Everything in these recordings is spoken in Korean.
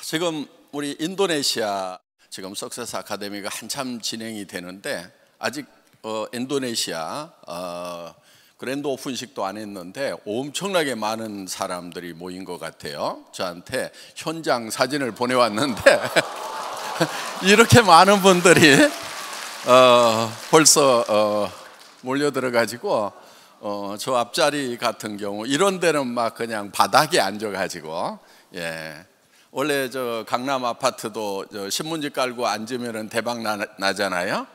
지금 우리 인도네시아 지금 석세스 아카데미가 한참 진행이 되는데 아직 인도네시아 그랜드 오픈식도 안 했는데 엄청나게 많은 사람들이 모인 것 같아요. 저한테 현장 사진을 보내왔는데 이렇게 많은 분들이 벌써 몰려들어가지고 저 앞자리 같은 경우 이런 데는 막 그냥 바닥에 앉아가지고 원래 저 강남 아파트도 저 신문지 깔고 앉으면 대박 나잖아요.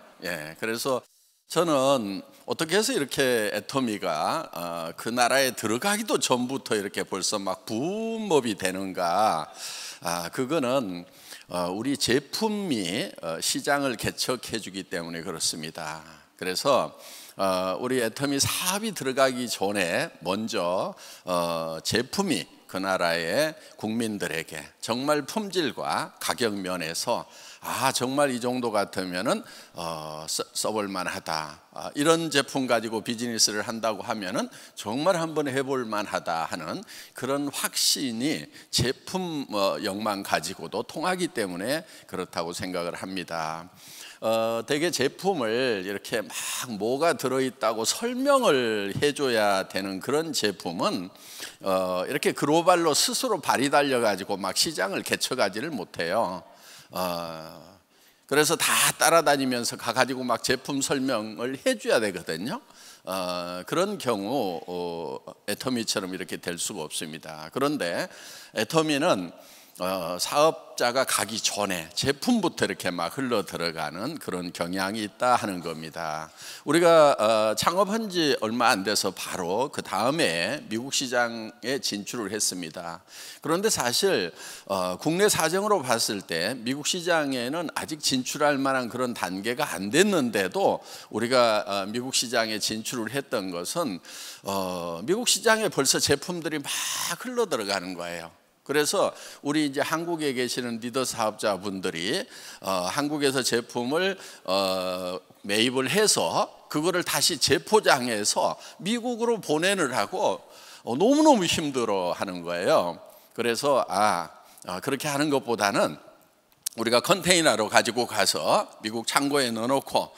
그래서 저는 어떻게 해서 이렇게 애터미가 그 나라에 들어가기도 전부터 이렇게 벌써 막 붐업이 되는가? 그거는 우리 제품이 시장을 개척해 주기 때문에 그렇습니다. 그래서 우리 애터미 사업이 들어가기 전에 먼저 제품이 그 나라의 국민들에게 정말 품질과 가격 면에서 정말 이 정도 같으면은 써볼 만하다. 이런 제품 가지고 비즈니스를 한다고 하면은 정말 한번 해볼 만하다 하는 그런 확신이 제품력만 가지고도 통하기 때문에 그렇다고 생각을 합니다. 대개 제품을 이렇게 막 뭐가 들어있다고 설명을 해줘야 되는 그런 제품은 이렇게 글로벌로 스스로 발이 달려가지고 막 시장을 개척하지를 못해요. 그래서 다 따라다니면서 가가지고 막 제품 설명을 해줘야 되거든요. 그런 경우 애터미처럼 이렇게 될 수가 없습니다. 그런데 애터미는 사업자가 가기 전에 제품부터 이렇게 막 흘러 들어가는 그런 경향이 있다 하는 겁니다. 우리가 창업한 지 얼마 안 돼서 바로 그 다음에 미국 시장에 진출을 했습니다. 그런데 사실 국내 사정으로 봤을 때 미국 시장에는 아직 진출할 만한 그런 단계가 안 됐는데도 우리가 미국 시장에 진출을 했던 것은 미국 시장에 벌써 제품들이 막 흘러 들어가는 거예요. 그래서 우리 이제 한국에 계시는 리더 사업자분들이 한국에서 제품을 매입을 해서 그거를 다시 재포장해서 미국으로 보내느라고 너무너무 힘들어 하는 거예요. 그래서 그렇게 하는 것보다는 우리가 컨테이너로 가지고 가서 미국 창고에 넣어놓고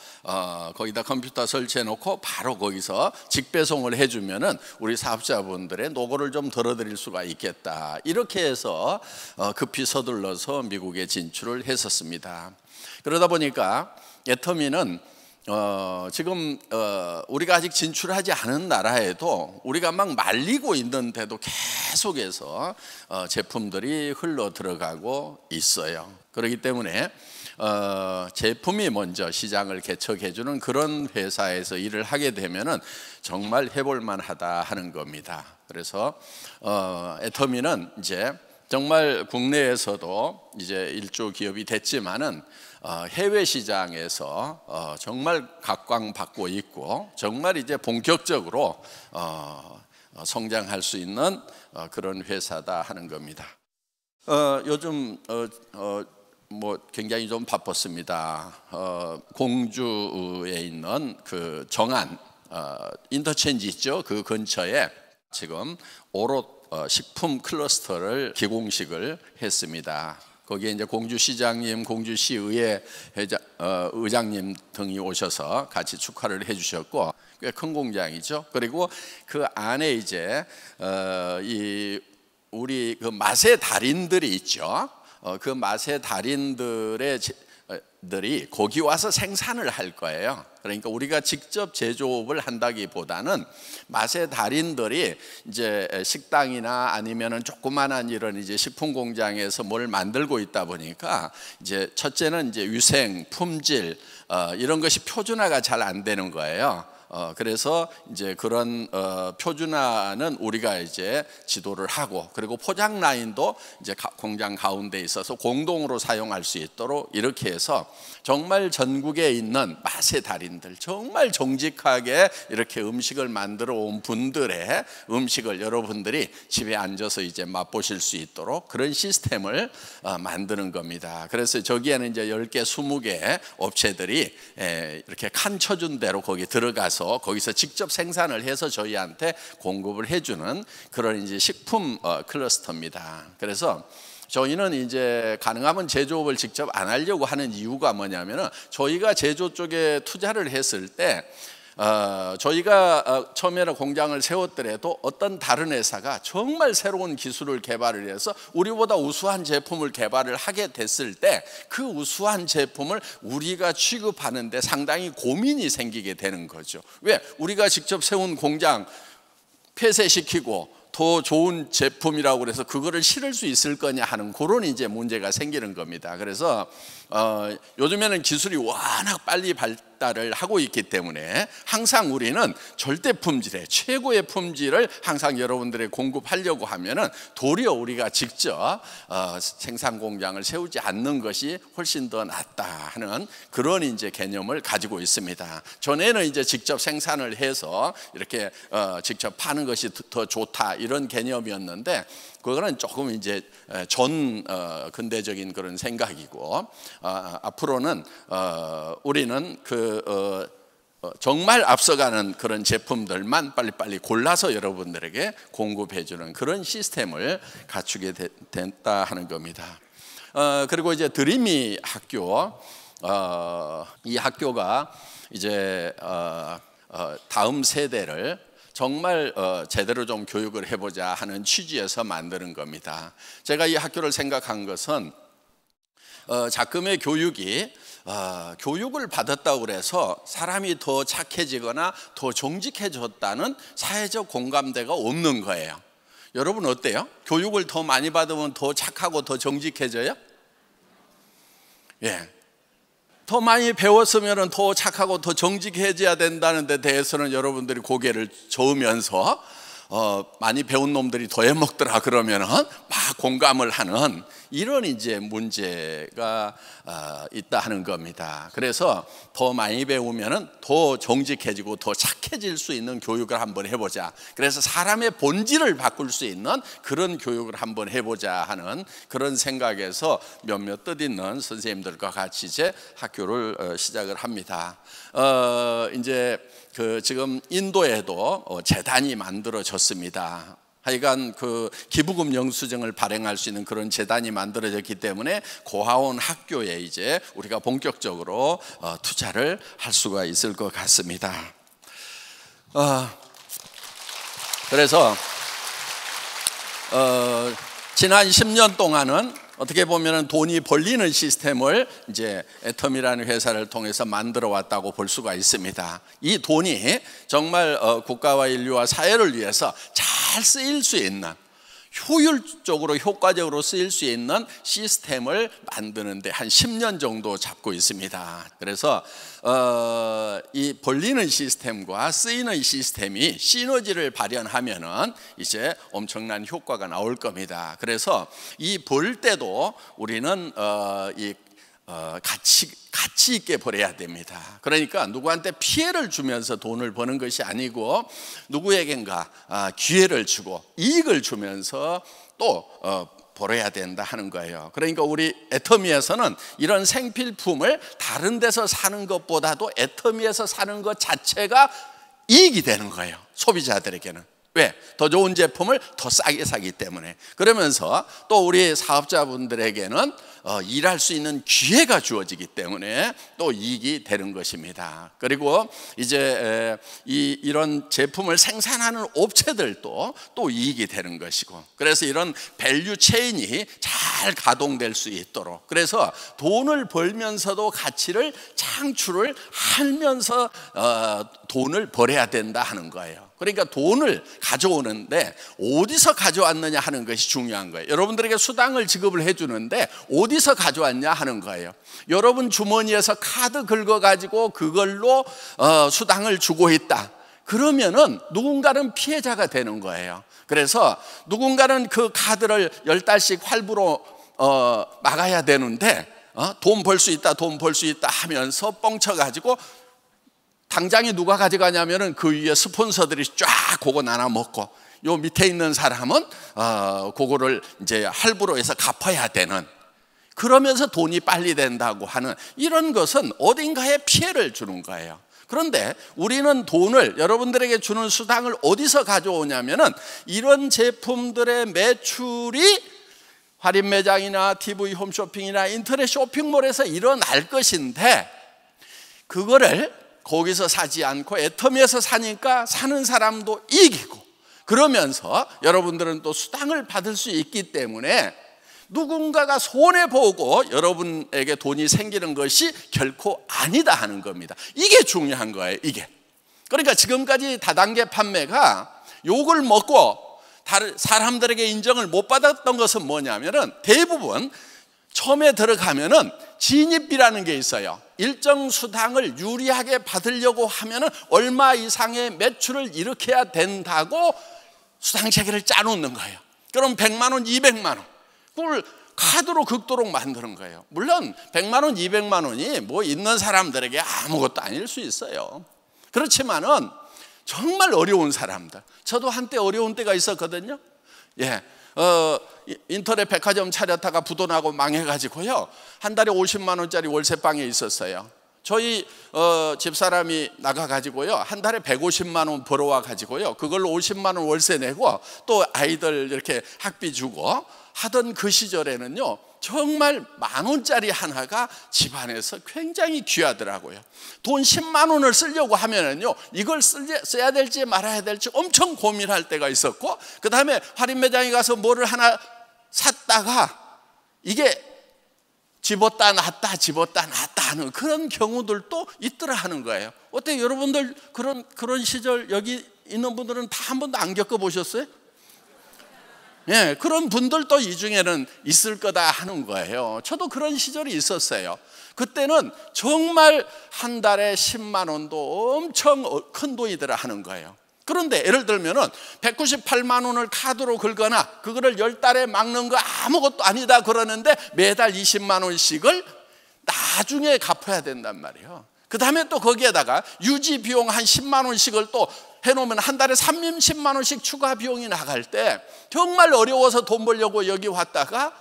거기다 컴퓨터 설치해 놓고 바로 거기서 직배송을 해주면은 우리 사업자분들의 노고를 좀 덜어드릴 수가 있겠다. 이렇게 해서 급히 서둘러서 미국에 진출을 했었습니다. 그러다 보니까 애터미는 지금 우리가 아직 진출하지 않은 나라에도 우리가 막 말리고 있는데도 계속해서 제품들이 흘러 들어가고 있어요. 그렇기 때문에 제품이 먼저 시장을 개척해주는 그런 회사에서 일을 하게 되면은 정말 해볼 만하다 하는 겁니다. 그래서 애터미는 이제 정말 국내에서도 이제 일조 기업이 됐지만은 해외 시장에서 정말 각광받고 있고 정말 이제 본격적으로 성장할 수 있는 그런 회사다 하는 겁니다. 요즘 뭐 굉장히 좀 바빴습니다. 공주에 있는 그 정안 인터체인지 있죠? 그 근처에 지금 오롯 식품 클러스터를 기공식을 했습니다. 거기에 이제 공주시장님, 공주시의회 의장님 등이 오셔서 같이 축하를 해주셨고 꽤 큰 공장이죠. 그리고 그 안에 이제 우리 그 맛의 달인들이 있죠. 그 맛의 달인들이 거기 와서 생산을 할 거예요. 그러니까 우리가 직접 제조업을 한다기보다는 맛의 달인들이 이제 식당이나 아니면은 조그만한 이런 이제 식품 공장에서 뭘 만들고 있다 보니까 이제 첫째는 이제 위생, 품질 이런 것이 표준화가 잘 안 되는 거예요. 그래서 이제 그런 표준화는 우리가 이제 지도를 하고 그리고 포장 라인도 이제 공장 가운데 있어서 공동으로 사용할 수 있도록 이렇게 해서 정말 전국에 있는 맛의 달인들 정말 정직하게 이렇게 음식을 만들어 온 분들의 음식을 여러분들이 집에 앉아서 이제 맛보실 수 있도록 그런 시스템을 만드는 겁니다. 그래서 저기에는 이제 10개, 20개 업체들이 이렇게 칸 쳐준 대로 거기 들어가서 거기서 직접 생산을 해서 저희한테 공급을 해주는 그런 이제 식품 클러스터입니다. 그래서 저희는 이제 가능하면 제조업을 직접 안 하려고 하는 이유가 뭐냐면은 저희가 제조 쪽에 투자를 했을 때 저희가 처음에는 공장을 세웠더라도 어떤 다른 회사가 정말 새로운 기술을 개발을 해서 우리보다 우수한 제품을 개발을 하게 됐을 때 그 우수한 제품을 우리가 취급하는데 상당히 고민이 생기게 되는 거죠. 왜? 우리가 직접 세운 공장 폐쇄시키고 더 좋은 제품이라고 그래서 그거를 실을 수 있을 거냐 하는 그런 이제 문제가 생기는 겁니다. 그래서 요즘에는 기술이 워낙 빨리 발달을 하고 있기 때문에 항상 우리는 절대 품질의 최고의 품질을 항상 여러분들에 공급하려고 하면은 도리어 우리가 직접 생산 공장을 세우지 않는 것이 훨씬 더 낫다 하는 그런 이제 개념을 가지고 있습니다. 전에는 이제 직접 생산을 해서 이렇게 직접 파는 것이 더 좋다 이런 개념이었는데 그거는 조금 이제 전 근대적인 그런 생각이고 앞으로는 우리는 정말 앞서가는 그런 제품들만 빨리빨리 골라서 여러분들에게 공급해주는 그런 시스템을 갖추게 됐다 하는 겁니다. 그리고 이제 드림이 학교, 이 학교가 이제 다음 세대를 정말 제대로 좀 교육을 해보자 하는 취지에서 만드는 겁니다. 제가 이 학교를 생각한 것은 작금의 교육이 교육을 받았다고 그래서 사람이 더 착해지거나 더 정직해졌다는 사회적 공감대가 없는 거예요. 여러분 어때요? 교육을 더 많이 받으면 더 착하고 더 정직해져요? 예. 더 많이 배웠으면 더 착하고 더 정직해져야 된다는 데 대해서는 여러분들이 고개를 저으면서 많이 배운 놈들이 더 해먹더라 그러면은 막 공감을 하는 이런 이제 문제가 있다 하는 겁니다. 그래서 더 많이 배우면은 더 정직해지고 더 착해질 수 있는 교육을 한번 해보자. 그래서 사람의 본질을 바꿀 수 있는 그런 교육을 한번 해보자 하는 그런 생각에서 몇몇 뜻있는 선생님들과 같이 이제 학교를 시작을 합니다. 이제 지금 인도에도 재단이 만들어졌습니다. 하여간 기부금 영수증을 발행할 수 있는 그런 재단이 만들어졌기 때문에 고아원 학교에 이제 우리가 본격적으로 투자를 할 수가 있을 것 같습니다. 그래서 지난 10년 동안은 어떻게 보면 돈이 벌리는 시스템을 이제 애텀이라는 회사를 통해서 만들어 왔다고 볼 수가 있습니다. 이 돈이 정말 국가와 인류와 사회를 위해서 잘 쓰일 수 있는 효율적으로 효과적으로 쓰일 수 있는 시스템을 만드는데 한 10년 정도 잡고 있습니다. 그래서 이 벌리는 시스템과 쓰이는 시스템이 시너지를 발현하면은 이제 엄청난 효과가 나올 겁니다. 그래서 이 벌 때도 우리는 가치 있게 벌어야 됩니다. 그러니까 누구한테 피해를 주면서 돈을 버는 것이 아니고 누구에겐가 기회를 주고 이익을 주면서 또 벌어야 된다 하는 거예요. 그러니까 우리 애터미에서는 이런 생필품을 다른 데서 사는 것보다도 애터미에서 사는 것 자체가 이익이 되는 거예요. 소비자들에게는. 왜? 더 좋은 제품을 더 싸게 사기 때문에. 그러면서 또 우리 사업자분들에게는 일할 수 있는 기회가 주어지기 때문에 또 이익이 되는 것입니다. 그리고 이제 이런 제품을 생산하는 업체들도 또 이익이 되는 것이고, 그래서 이런 밸류 체인이 잘 가동될 수 있도록, 그래서 돈을 벌면서도 가치를 창출을 하면서 돈을 벌어야 된다 하는 거예요. 그러니까 돈을 가져오는데 어디서 가져왔느냐 하는 것이 중요한 거예요. 여러분들에게 수당을 지급을 해주는데 어디서 가져왔냐 하는 거예요. 여러분 주머니에서 카드 긁어가지고 그걸로 수당을 주고 있다. 그러면은 누군가는 피해자가 되는 거예요. 그래서 누군가는 그 카드를 10달씩 할부로 막아야 되는데 돈 벌 수 있다, 돈 벌 수 있다 하면서 뻥쳐가지고 당장에 누가 가져가냐면은 그 위에 스폰서들이 쫙 그거 나눠 먹고, 요 밑에 있는 사람은 그거를 이제 할부로 해서 갚아야 되는, 그러면서 돈이 빨리 된다고 하는 이런 것은 어딘가에 피해를 주는 거예요. 그런데 우리는 돈을, 여러분들에게 주는 수당을 어디서 가져오냐면은 이런 제품들의 매출이 할인 매장이나 TV 홈쇼핑이나 인터넷 쇼핑몰에서 일어날 것인데, 그거를 거기서 사지 않고 애터미에서 사니까 사는 사람도 이기고, 그러면서 여러분들은 또 수당을 받을 수 있기 때문에 누군가가 손해보고 여러분에게 돈이 생기는 것이 결코 아니다 하는 겁니다. 이게 중요한 거예요, 이게. 그러니까 지금까지 다단계 판매가 욕을 먹고 다른 사람들에게 인정을 못 받았던 것은 뭐냐면은, 대부분 처음에 들어가면은 진입비라는 게 있어요. 일정 수당을 유리하게 받으려고 하면은 얼마 이상의 매출을 일으켜야 된다고 수당 체계를 짜놓는 거예요. 그럼 100만 원, 200만 원, 그걸 카드로 극도록 만드는 거예요. 물론 100만 원, 200만 원이 뭐 있는 사람들에게 아무것도 아닐 수 있어요. 그렇지만은 정말 어려운 사람들, 저도 한때 어려운 때가 있었거든요. 인터넷 백화점 차렸다가 부도나고 망해가지고요, 한 달에 50만 원짜리 월세방에 있었어요. 저희 집사람이 나가가지고요, 한 달에 150만 원 벌어와가지고요, 그걸로 50만 원 월세 내고 또 아이들 이렇게 학비 주고 하던 그 시절에는요, 정말 만 원짜리 하나가 집안에서 굉장히 귀하더라고요. 돈 10만 원을 쓰려고 하면은요, 이걸 써야 될지 말아야 될지 엄청 고민할 때가 있었고, 그 다음에 할인 매장에 가서 뭐를 하나 샀다가 이게 집었다 놨다 집었다 놨다 하는 그런 경우들도 있더라 하는 거예요. 어때요? 여러분들 그런 시절 여기 있는 분들은 다 한 번도 안 겪어보셨어요? 예, 그런 분들도 이 중에는 있을 거다 하는 거예요. 저도 그런 시절이 있었어요. 그때는 정말 한 달에 10만 원도 엄청 큰 돈이더라 하는 거예요. 그런데 예를 들면은 198만 원을 카드로 긁거나 그거를 10달에 막는 거 아무것도 아니다 그러는데 매달 20만 원씩을 나중에 갚아야 된단 말이에요. 그 다음에 또 거기에다가 유지 비용 한 10만 원씩을 또 해놓으면 한 달에 30만 원씩 추가 비용이 나갈 때 정말 어려워서 돈 벌려고 여기 왔다가,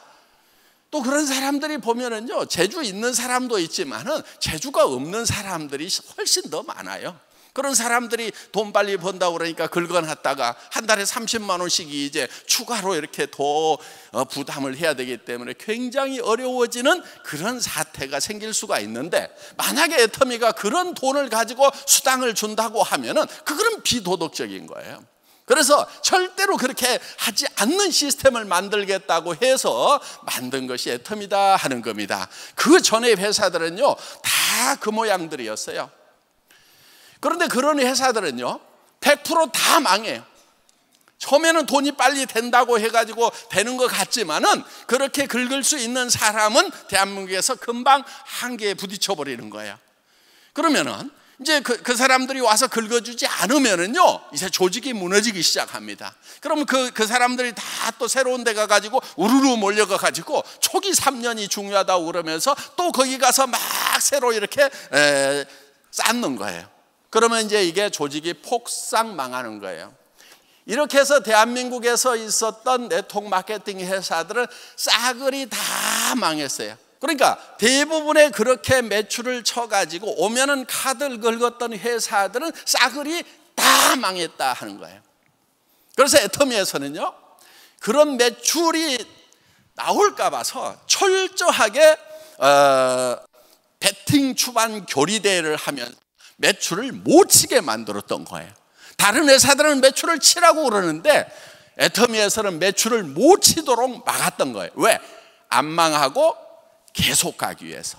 또 그런 사람들이 보면은요, 재주 있는 사람도 있지만은 재주가 없는 사람들이 훨씬 더 많아요. 그런 사람들이 돈 빨리 번다고 그러니까 긁어놨다가 한 달에 30만 원씩이 이제 추가로 이렇게 더 부담을 해야 되기 때문에 굉장히 어려워지는 그런 사태가 생길 수가 있는데, 만약에 애터미가 그런 돈을 가지고 수당을 준다고 하면은 그거는 비도덕적인 거예요. 그래서 절대로 그렇게 하지 않는 시스템을 만들겠다고 해서 만든 것이 애터미다 하는 겁니다. 그 전에 회사들은요, 다 그 모양들이었어요. 그런데 그런 회사들은요, 100% 다 망해요. 처음에는 돈이 빨리 된다고 해가지고 되는 것 같지만은 그렇게 긁을 수 있는 사람은 대한민국에서 금방 한계에 부딪혀 버리는 거예요. 그러면은 이제 그 사람들이 와서 긁어주지 않으면은요, 이제 조직이 무너지기 시작합니다. 그러면 그 사람들이 다 또 새로운 데 가가지고 우르르 몰려가 가지고 초기 3년이 중요하다고 그러면서 또 거기 가서 막 새로 이렇게 쌓는 거예요. 그러면 이제 이게 조직이 폭삭 망하는 거예요. 이렇게 해서 대한민국에서 있었던 네트워크 마케팅 회사들은 싸그리 다 망했어요. 그러니까 대부분의 그렇게 매출을 쳐가지고 오면은 카드를 긁었던 회사들은 싸그리 다 망했다 하는 거예요. 그래서 애터미에서는요, 그런 매출이 나올까 봐서 철저하게 베팅 추반 교리대회를 하면서 매출을 못 치게 만들었던 거예요. 다른 회사들은 매출을 치라고 그러는데 애터미에서는 매출을 못 치도록 막았던 거예요. 왜? 안 망하고 계속 가기 위해서.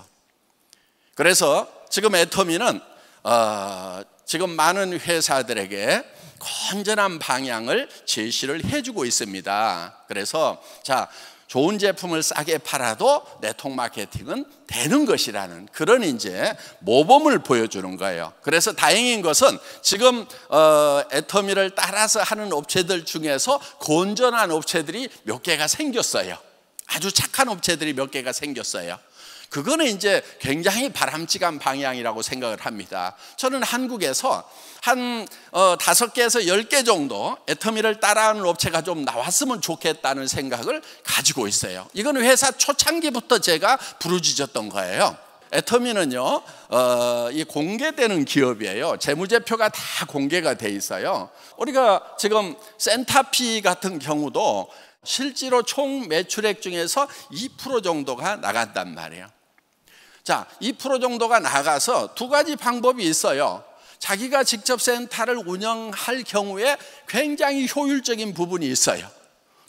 그래서 지금 애터미는 지금 많은 회사들에게 건전한 방향을 제시를 해주고 있습니다. 그래서 자, 좋은 제품을 싸게 팔아도 네트워크 마케팅은 되는 것이라는 그런 이제 모범을 보여주는 거예요. 그래서 다행인 것은 지금 애터미를 따라서 하는 업체들 중에서 건전한 업체들이 몇 개가 생겼어요. 아주 착한 업체들이 몇 개가 생겼어요. 그거는 이제 굉장히 바람직한 방향이라고 생각을 합니다. 저는 한국에서 한 5개에서 10개 정도 애터미를 따라하는 업체가 좀 나왔으면 좋겠다는 생각을 가지고 있어요. 이건 회사 초창기부터 제가 부르짖었던 거예요. 애터미는요, 이 공개되는 기업이에요. 재무제표가 다 공개가 돼 있어요. 우리가 지금 센타피 같은 경우도 실제로 총 매출액 중에서 2% 정도가 나간단 말이에요. 자, 2% 정도가 나가서 두 가지 방법이 있어요. 자기가 직접 센터를 운영할 경우에 굉장히 효율적인 부분이 있어요.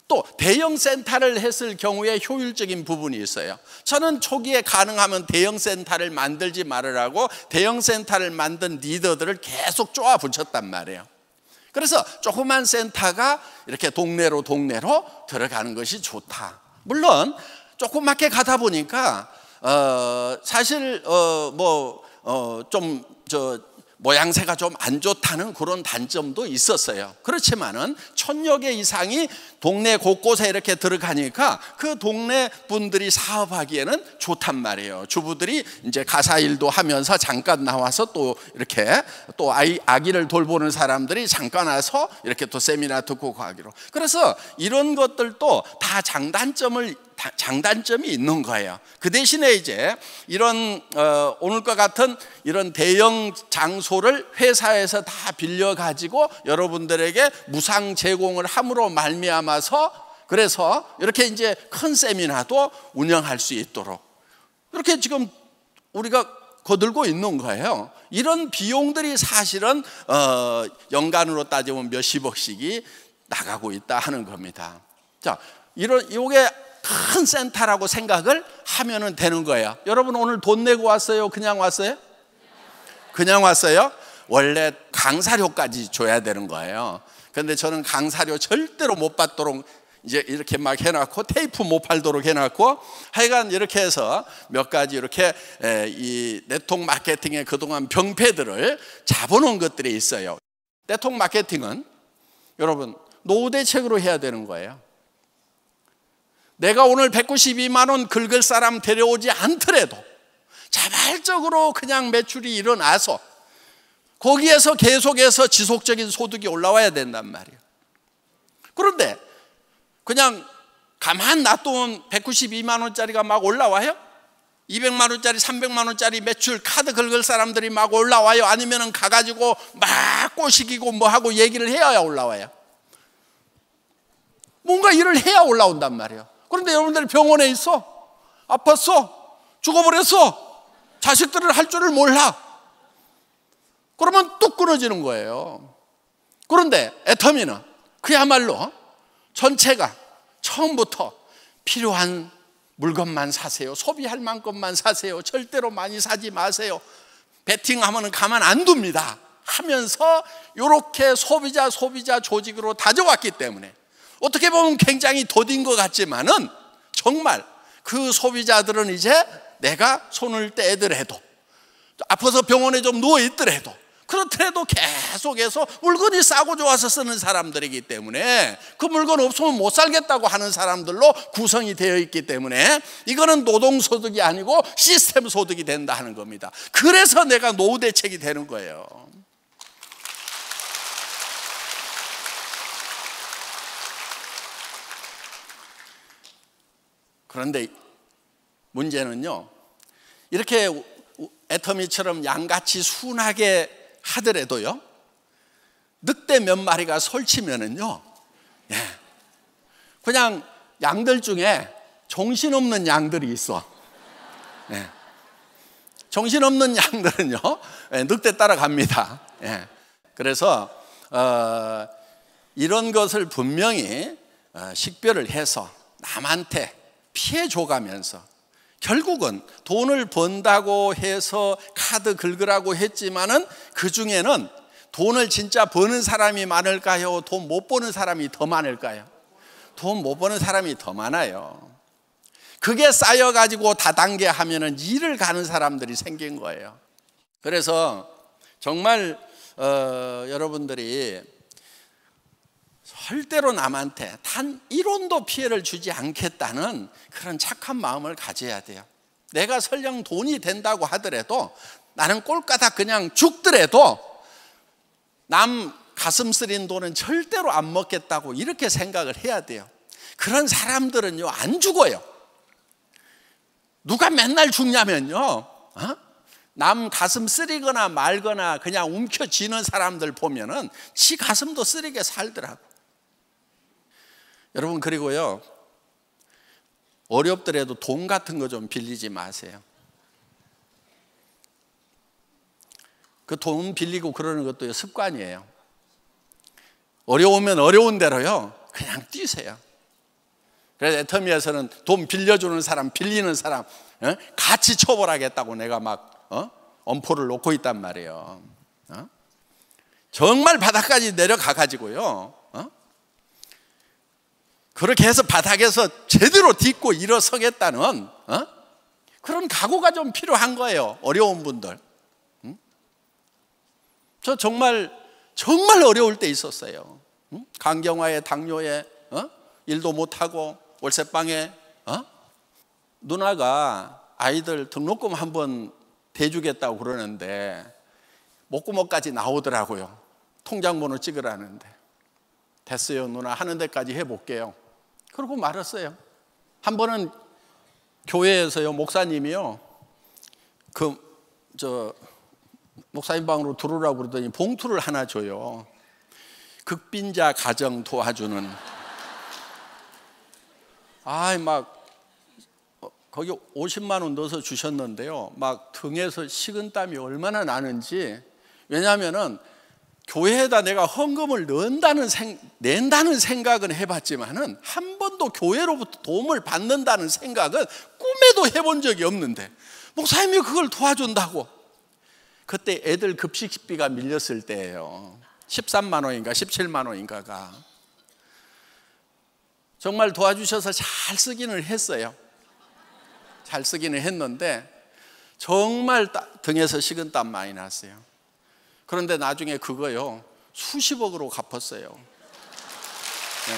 또 대형 센터를 했을 경우에 효율적인 부분이 있어요. 저는 초기에 가능하면 대형 센터를 만들지 말으라고 대형 센터를 만든 리더들을 계속 쪼아 붙였단 말이에요. 그래서 조그만 센터가 이렇게 동네로 들어가는 것이 좋다. 물론 조그맣게 가다 보니까 사실 모양새가 좀 안 좋다는 그런 단점도 있었어요. 그렇지만은 1000여 개 이상이 동네 곳곳에 이렇게 들어가니까 그 동네 분들이 사업하기에는 좋단 말이에요. 주부들이 이제 가사 일도 하면서 잠깐 나와서 또 이렇게 또 아기를 돌보는 사람들이 잠깐 와서 이렇게 또 세미나 듣고 가기로. 그래서 이런 것들도 다 장단점이 있는 거예요. 그 대신에 이제 이런 오늘과 같은 이런 대형 장소를 회사에서 다 빌려 가지고 여러분들에게 무상 제공을 함으로 말미암아서 그래서 이렇게 이제 큰 세미나도 운영할 수 있도록 이렇게 지금 우리가 거들고 있는 거예요. 이런 비용들이 사실은 연간으로 따지면 몇십억씩이 나가고 있다 하는 겁니다. 자, 이게 큰 센터라고 생각을 하면 되는 거예요. 여러분 오늘 돈 내고 왔어요? 그냥 왔어요? 그냥 왔어요? 원래 강사료까지 줘야 되는 거예요. 그런데 저는 강사료 절대로 못 받도록 이제 이렇게 막 해놨고 테이프 못 팔도록 해놨고 하여간 이렇게 해서 몇 가지 이렇게 이 네트워크 마케팅의 그동안 병폐들을 잡아놓은 것들이 있어요. 네트워크 마케팅은 여러분 노후 대책으로 해야 되는 거예요. 내가 오늘 192만 원 긁을 사람 데려오지 않더라도 자발적으로 그냥 매출이 일어나서 거기에서 계속해서 지속적인 소득이 올라와야 된단 말이에요. 그런데 그냥 가만 놔두면 192만 원짜리가 막 올라와요? 200만 원짜리 300만 원짜리 매출 카드 긁을 사람들이 막 올라와요? 아니면 가가지고 막 꼬시기고 뭐하고 얘기를 해야 올라와요? 뭔가 일을 해야 올라온단 말이에요. 그런데 여러분들이 병원에 있어, 아팠어, 죽어버렸어, 자식들을 할 줄을 몰라. 그러면 뚝 끊어지는 거예요. 그런데 애터미는 그야말로 전체가 처음부터 필요한 물건만 사세요. 소비할 만큼만 사세요. 절대로 많이 사지 마세요. 베팅하면 가만 안 둡니다 하면서 이렇게 소비자 조직으로 다져왔기 때문에 어떻게 보면 굉장히 더딘 것 같지만은 정말 그 소비자들은 이제 내가 손을 떼더라도 아파서 병원에 좀 누워있더라도 그렇더라도 계속해서 물건이 싸고 좋아서 쓰는 사람들이기 때문에 그 물건 없으면 못 살겠다고 하는 사람들로 구성이 되어 있기 때문에 이거는 노동소득이 아니고 시스템 소득이 된다 하는 겁니다. 그래서 내가 노후 대책이 되는 거예요. 그런데 문제는요, 이렇게 애터미처럼 양같이 순하게 하더라도요, 늑대 몇 마리가 설치면은요, 그냥 양들 중에 정신없는 양들이 있어. 정신없는 양들은요, 늑대 따라갑니다. 그래서 이런 것을 분명히 식별을 해서 남한테 피해 줘가면서 결국은 돈을 번다고 해서 카드 긁으라고 했지만은 그 중에는 돈을 진짜 버는 사람이 많을까요? 돈 못 버는 사람이 더 많을까요? 돈 못 버는 사람이 더 많아요. 그게 쌓여가지고 다단계 하면은 일을 가는 사람들이 생긴 거예요. 그래서 정말 여러분들이 절대로 남한테 단 1원도 피해를 주지 않겠다는 그런 착한 마음을 가져야 돼요. 내가 설령 돈이 된다고 하더라도 나는 꼴까닥 그냥 죽더라도 남 가슴 쓰린 돈은 절대로 안 먹겠다고 이렇게 생각을 해야 돼요. 그런 사람들은요 안 죽어요. 누가 맨날 죽냐면요, 남 가슴 쓰리거나 말거나 그냥 움켜쥐는 사람들 보면은 지 가슴도 쓰리게 살더라고. 여러분, 그리고요, 어렵더라도 돈 같은 거 좀 빌리지 마세요. 그 돈 빌리고 그러는 것도 습관이에요. 어려우면 어려운 대로요, 그냥 뛰세요. 그래서 애터미에서는 돈 빌려주는 사람, 빌리는 사람 같이 처벌하겠다고 내가 막 엄포를 놓고 있단 말이에요. 정말 바닥까지 내려가 가지고요, 그렇게 해서 바닥에서 제대로 딛고 일어서겠다는 그런 각오가 좀 필요한 거예요. 어려운 분들. 저 정말 어려울 때 있었어요. 간경화에, 당뇨에, 일도 못하고 월세방에, 누나가 아이들 등록금 한번 대주겠다고 그러는데 목구멍까지 나오더라고요. 통장번호 찍으라는데. 됐어요, 누나, 하는 데까지 해볼게요. 그러고 말았어요. 한 번은 교회에서요, 목사님이요, 목사님 방으로 들어오라고 그러더니 봉투를 하나 줘요. 극빈자 가정 도와주는. 막 거기 50만 원 넣어서 주셨는데요, 막 등에서 식은땀이 얼마나 나는지. 왜냐하면은 교회에다 내가 헌금을 낸다는 생각은 해봤지만은 한 번도 교회로부터 도움을 받는다는 생각은 꿈에도 해본 적이 없는데 목사님이 그걸 도와준다고. 그때 애들 급식비가 밀렸을 때예요. 13만 원인가 17만 원인가가. 정말 도와주셔서 잘 쓰기는 했어요. 잘 쓰기는 했는데 정말 등에서 식은땀 많이 났어요. 그런데 나중에 그거요, 수십억으로 갚았어요. 네.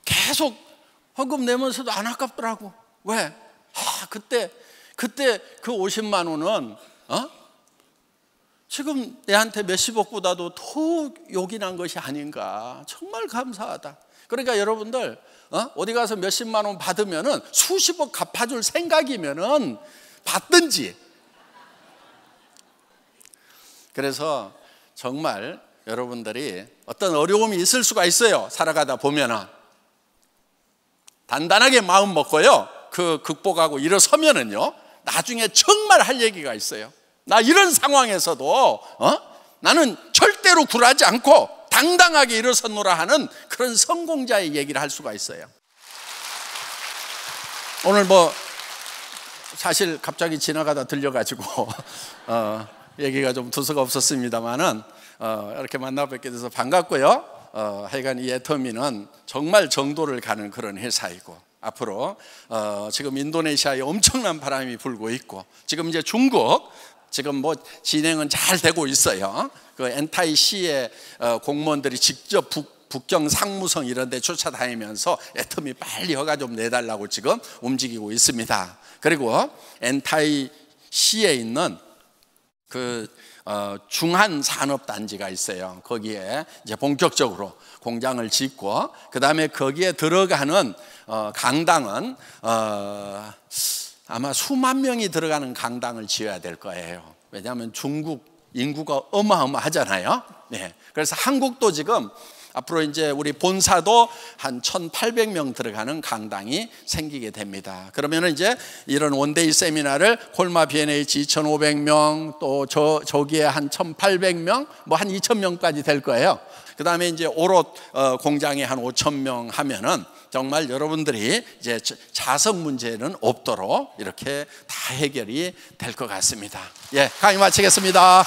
계속 헌금 내면서도 안 아깝더라고. 왜? 그때 그 50만 원은 지금 내한테 몇십억보다도 더 요긴한 것이 아닌가. 정말 감사하다. 그러니까 여러분들 어디 가서 몇십만 원 받으면은 수십억 갚아줄 생각이면은 받든지. 그래서 정말 여러분들이 어떤 어려움이 있을 수가 있어요. 살아가다 보면은 단단하게 마음 먹고요, 그 극복하고 일어서면은요, 나중에 정말 할 얘기가 있어요. 나 이런 상황에서도 나는 절대로 굴하지 않고 당당하게 일어섰노라 하는 그런 성공자의 얘기를 할 수가 있어요. 오늘 사실 갑자기 지나가다 들려가지고 얘기가 좀 두서가 없었습니다만은 이렇게 만나 뵙게 돼서 반갑고요. 하여간 이 애터미는 정말 정도를 가는 그런 회사이고, 앞으로 지금 인도네시아에 엄청난 바람이 불고 있고, 지금 이제 중국 지금 진행은 잘 되고 있어요. 그 엔타이시의 공무원들이 직접 북경 상무성 이런 데 쫓아다니면서 애터미 빨리 허가 좀 내달라고 지금 움직이고 있습니다. 그리고 엔타이시에 있는 그 중한산업단지가 있어요. 거기에 이제 본격적으로 공장을 짓고, 그 다음에 거기에 들어가는 강당은 아마 수만 명이 들어가는 강당을 지어야 될 거예요. 왜냐하면 중국 인구가 어마어마하잖아요. 네. 그래서 한국도 지금 앞으로 이제 우리 본사도 한 1,800명 들어가는 강당이 생기게 됩니다. 그러면 이제 이런 원데이 세미나를 콜마 B&H 2,500명, 또 저기에 한 1,800명, 한 2,000명까지 될 거예요. 그 다음에 이제 오롯 공장에 한 5,000명 하면은 정말 여러분들이 이제 자석 문제는 없도록 이렇게 다 해결이 될 것 같습니다. 예, 강의 마치겠습니다.